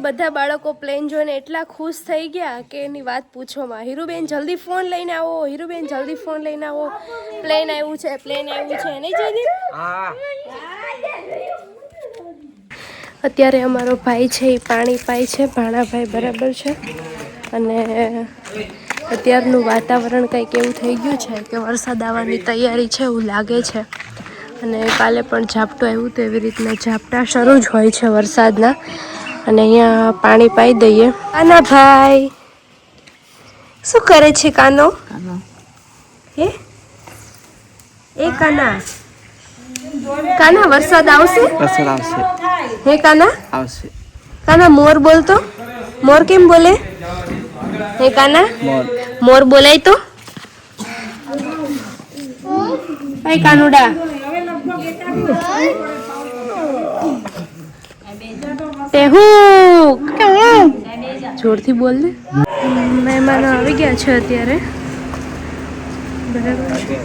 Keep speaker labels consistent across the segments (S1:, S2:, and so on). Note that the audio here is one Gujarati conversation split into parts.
S1: બધા બાળકો પ્લેન જોઈને એટલા ખુશ થઈ ગયા કે એની વાત પૂછોમાં. હીરુબેન જલ્દી ફોન લઈને આવો, હીરુબેન જલ્દી ફોન લઈને આવો, પ્લેન આવ્યું છે, પ્લેન આવ્યું છે. નહીં જયદીપ? હા. અત્યારે અમારો ભાઈ છે એ પાણી પાય છે, ભાણાભાઈ બરાબર છે. અને અત્યારનું વાતાવરણ કંઈક એવું થઈ ગયું છે કે વરસાદ આવવાની તૈયારી છે એવું લાગે છે. અને કાલે પણ ઝાપટું આવ્યું તો એવી રીતના ઝાપટા શરૂ જ હોય છે વરસાદના. અને અહીંયા પાણી પાઈ દઈએ. કાના ભાઈ શું કરે છે? કાનો હે એ કાના કાના વરસાદ આવશે?
S2: વરસાદ આવશે.
S1: હે કાના
S2: આવશે.
S1: કાના મોર બોલતો. મોર કેમ બોલે? હે કાના મોર બોલાય તો. ભાઈ કાનુડા જોરથી બોલ ને. મહેમાનો આવી ગયા છે અત્યારે બરાબર છે.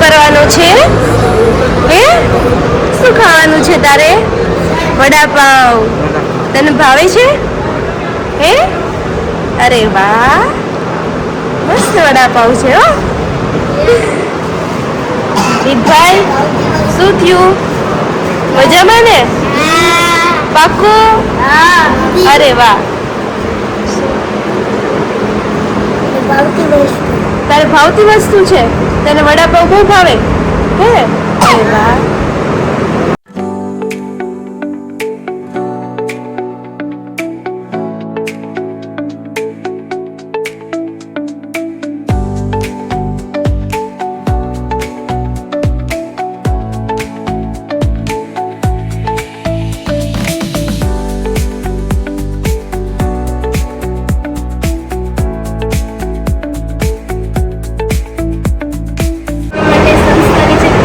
S1: કરવાનો છે હે? શું ખાવાનું છે તારે? વડાપાવ. તને ભાવે છે હે? અરે વાહ, મસ્ત વડાપાવ છે હો. જીતભાઈ શું થયું? મજામાં ને? પાક્કું? અરે વાહ. તારે ભાવતી વસ્તુ છે? તને વડાપાવ બહુ ભાવે હે? અરે વાહ.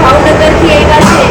S1: ભાવનગરથી આવ્યા છે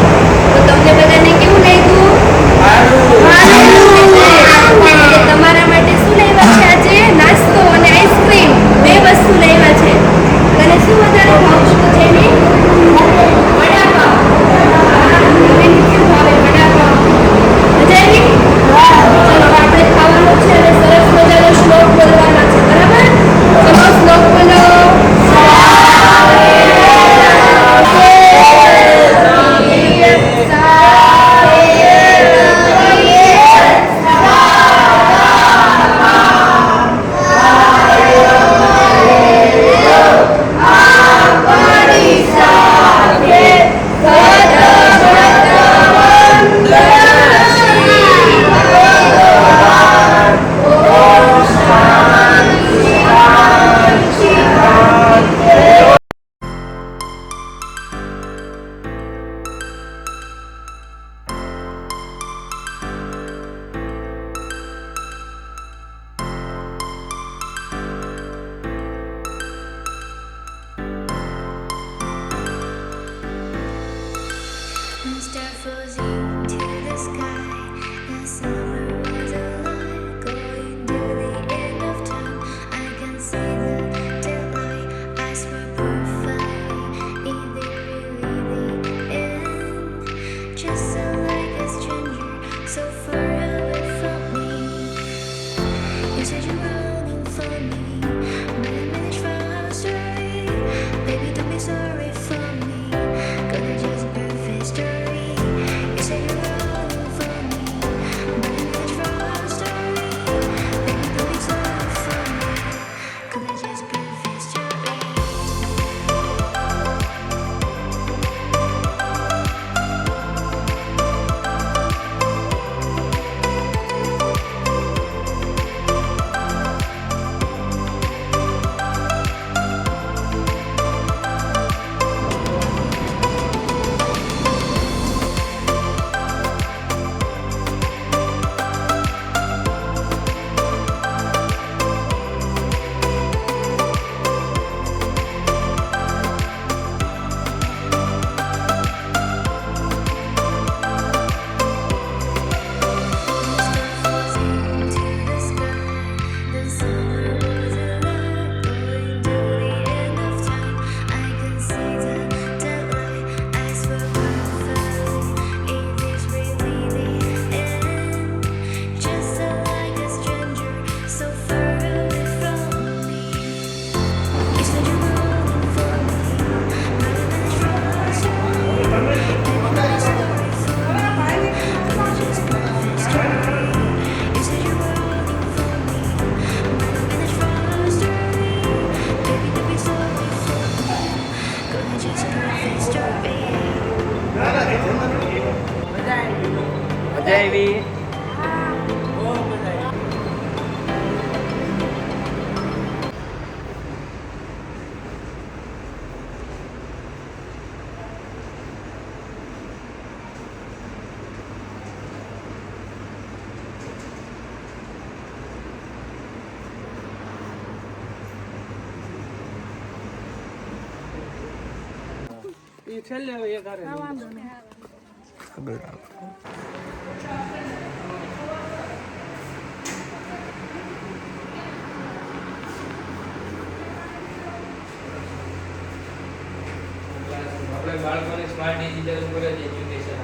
S2: બાળકોને સ્માર્ટ ડિજિટલ ઉપર જ એજ્યુકેશન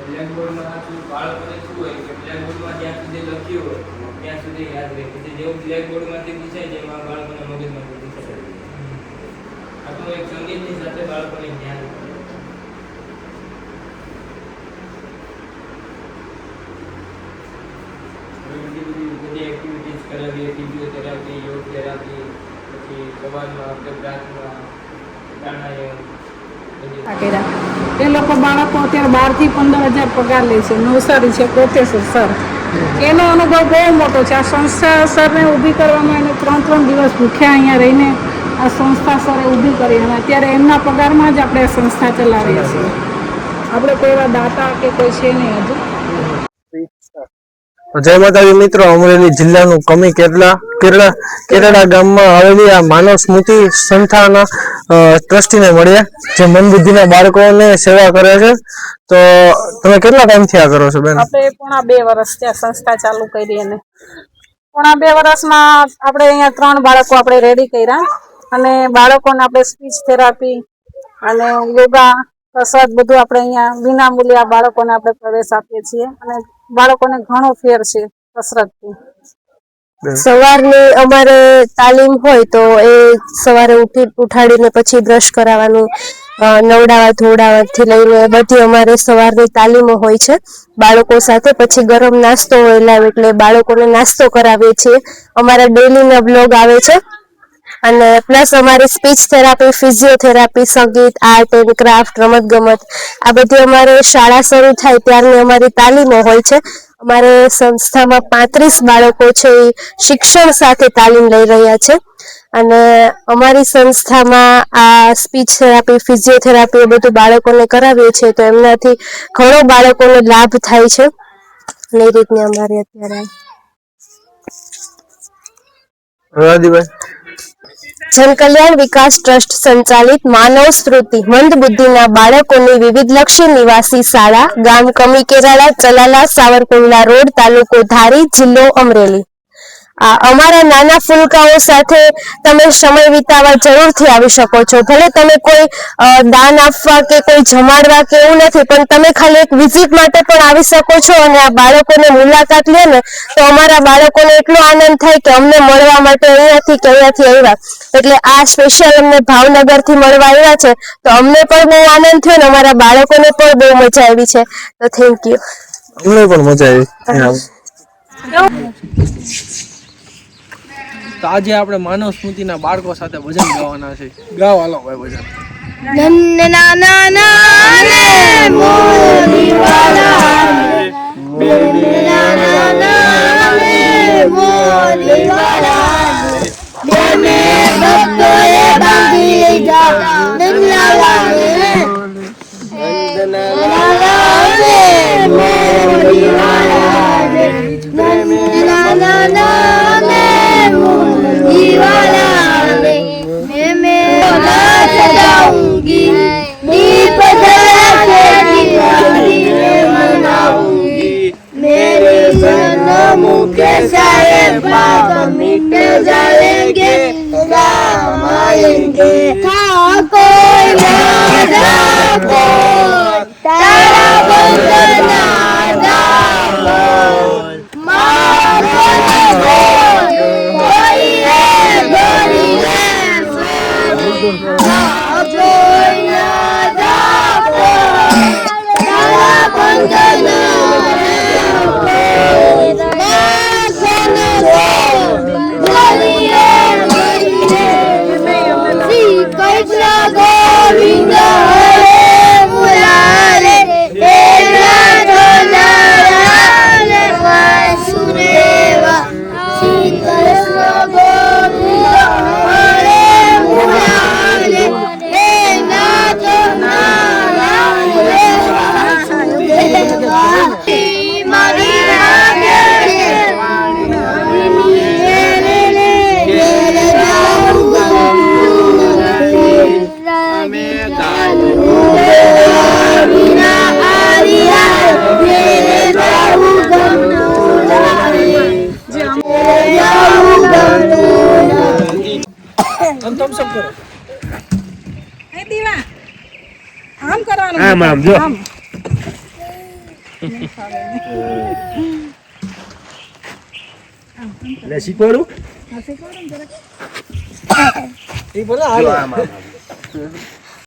S2: બ્લેકબોર્ડમાં બાળકોને શું હોય કે બ્લેકબોર્ડમાં જ્યાં સુધી લખ્યું હોય ત્યાં સુધી યાદ રહે પછી જેવું બ્લેકબોર્ડમાંથી પૂછાય છે એમાં બાળકોના મગજમાં પૂછાય આપણું એક સંગીતની સાથે બાળકોને જ્ઞાન બધી એક્ટિવિટીઝ કરાવીએ ફિઝિયોથેરાપી યોગ થેરાપી પછી સવારમાં આપણે પ્રાર્થના પ્રાણાયામ
S3: એ લોકો બાળકો અત્યારે 12 થી 15,000 પગાર લે છે. નવસારી છે પ્રોફેસર સર, એનો અનુભવ બહુ મોટો છે. આ સંસ્થા સરને ઊભી કરવામાં એને 3 દિવસ ભૂખ્યા અહીંયા રહીને આ સંસ્થા સરે ઊભી કરી અને અત્યારે એમના પગારમાં જ આપણે સંસ્થા ચલાવીએ છીએ. આપણે કોઈ એવા દાતા કે કોઈ છે નહીં હજુ.
S4: જય માતાજી મિત્રો, અમરેલી જિલ્લાનું કમી કેરડા ગામમાં આવેલી આ માનવ સ્મૃતિ સંસ્થાના ટ્રસ્ટીને મળ્યા જે મંદબુદ્ધિના બાળકોને સેવા કરે છે. તો તમે કેટલા ટાઈમથી આ કરો છો બેન?
S3: આપણે પોણા 2 વર્ષ ત્યાં સંસ્થા ચાલુ કરી અને પોણા 2 વર્ષમાં આપણે અહીંયા 3 બાળકો આપણે રેડી કર્યા અને બાળકોને આપણે સ્પીચ થેરાપી અને યોગા કસરત બધું આપણે અહીંયા વિનામૂલ્યે બાળકોને આપણે પ્રવેશ આપીએ છીએ અને બાળકોને ઘણો ફેર છે કસરતથી.
S1: સવારની અમારે તાલીમ હોય તો એ સવારે ઉઠાડીને પછી બ્રશ કરાવવાનું, નવડાવવા ધોવડાવવાથી લઈને બધી અમારે સવારની તાલીમો હોય છે બાળકો સાથે. પછી ગરમ નાસ્તો હોય લાવે એટલે બાળકોને નાસ્તો કરાવીએ છીએ. અમારા ડેલીના બ્લોગ આવે છે અને પ્લસ અમારી સ્પીચ થેરાપી, ફિઝિયોથેરાપી, સંગીત, આર્ટ એન્ડ ક્રાફ્ટ, રમત ગમત આ બધી અમારે શાળા શરૂ થાય ત્યારની અમારી તાલીમો હોય છે. અમારે સંસ્થામાં 35 બાળકો છે એ શિક્ષણ સાથે તાલીમ લઈ રહ્યા છે અને અમારી સંસ્થામાં આ સ્પીચ થેરાપી, ફિઝિયોથેરાપી એ બધું બાળકોને કરાવીએ છીએ તો એમનાથી ઘણો બાળકોને લાભ થાય છે અને એ રીતની અમારી અત્યારે
S4: રાજીભાઈ
S5: જનકલ્યાણ વિકાસ ટ્રસ્ટ સંચાલિત માનવ સ્મૃતિ મંદબુદ્ધિના બાળકોની વિવિધ લક્ષ્ય નિવાસી શાળા ગામ કમી કેરાળા ચલાલા સાવરકુંડલા રોડ તાલુકો ધારી જિલ્લો અમરેલી. અમારા નાના ફૂલકાઓ સાથે તમે સમય વિતાવવા જરૂરથી આવી શકો છો. ભલે તમે કોઈ દાન આપવા કે કોઈ જમાડવા કે એવું નથી, પણ તમે ખાલી એક વિઝિટ માટે પણ આવી શકો છો અને આ બાળકોને મુલાકાત લે ને તો અમારા બાળકોને એટલો આનંદ થાય કે અમને મળવા માટે અહીંયાથી કે અહીંયાથી આવ્યા, એટલે આ સ્પેશિયલ અમને ભાવનગરથી મળવા આવ્યા છે તો અમને પણ બહુ આનંદ થયો ને અમારા બાળકોને પણ બહુ મજા આવી છે. તો થેન્ક યુ.
S4: અમને પણ મજા આવી. તો આજે આપણે માનવ સ્મૃતિના બાળકો સાથે ભજન ગાવાના છે. ગાઓ હાલો ભાઈ ભજન.
S6: આમ જો લે શીખવાડું એ બોલા